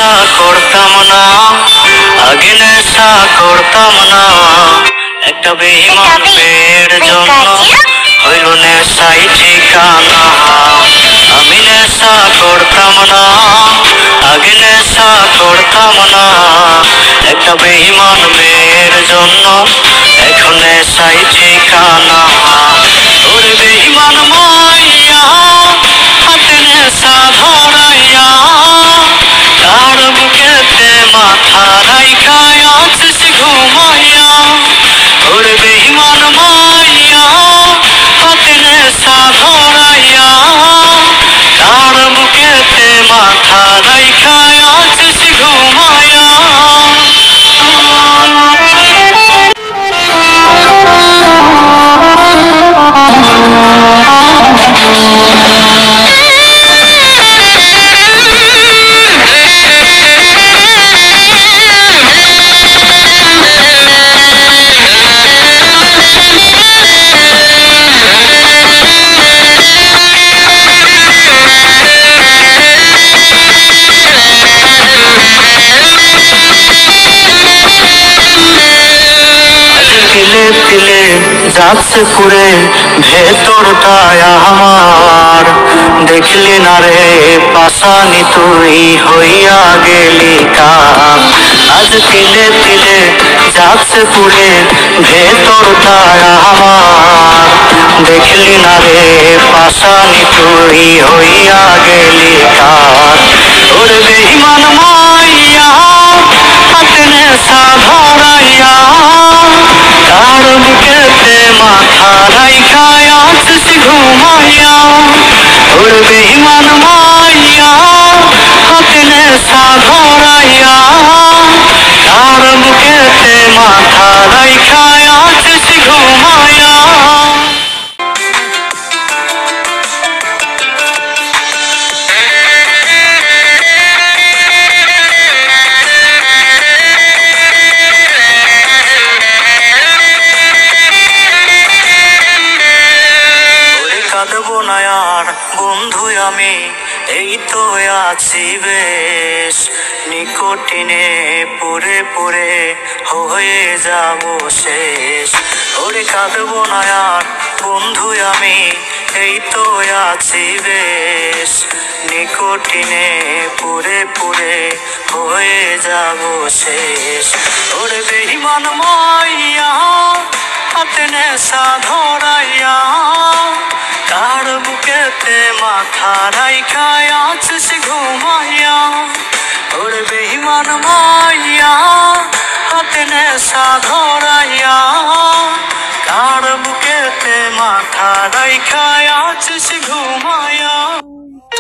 নেশা করতাম না, আগে নেশা করতাম না, একটা বেঈমান মেয়ের জন্য হইল নেশাই ঠিকানা। আমি নেশা করতাম না, আগে নেশা করতাম না, একটা বেঈমান মেয়ের জন্য এখন নেশাই ঠিকানা। ওরে বেঈমান মাইয়া হাতে নেশা ধরাইয়া, তার বুকেতে মাথা রাইখা আছিস ঘুমাইয়া। ওরে বেঈমান মাইয়া হাতে নেশা ধরাইয়া, তার বুকেতে মাথা রাইখা আছিস ঘুমাইয়া। তিলে তিলে যাচ্ছে পুরে ভেতরটায় আমার, দেখলি না রে পাশানি তুই হইয়া গেলি কাল। আজ তিলে তিলে যাচ্ছে পুরে ভেতরটায় আমার, দেখলি না রে পাশানি তুই হইয়া গেলি কাল। ওরে বেঈমান মাইয়া হাতে নেশা ধরাইয়া, তার বুকেতে মাথা রাইখা আছিস ঘুমাইয়া। ওরে বেঈমান মাইয়া হাতে নেশা ধরাইয়া, তার বুকেতে মাথা রাইখা আছিস ঘুমাইয়া। কাঁদবো না আর বন্ধু আমি, এই তো আছি বেশ, নিকটিনে পুরে পুরে হয়ে যাব শেষ। ওরে কাঁদবো না আর বন্ধু আমি, এই তো আছি বেশ, নিকটিনে পুরে পুরে হয়ে যাব শেষ। ওরে বেঈমান মাইয়া হাতে নেশা ধরাইয়া, তার বুকেতে মাথা রাইখা আছিস ঘুমাইয়া। ওরে বেঈমান মাইয়া হাতে নেশা ধরাইয়া, তার বুকেতে মাথা রাইখা আছিস ঘুমাইয়া।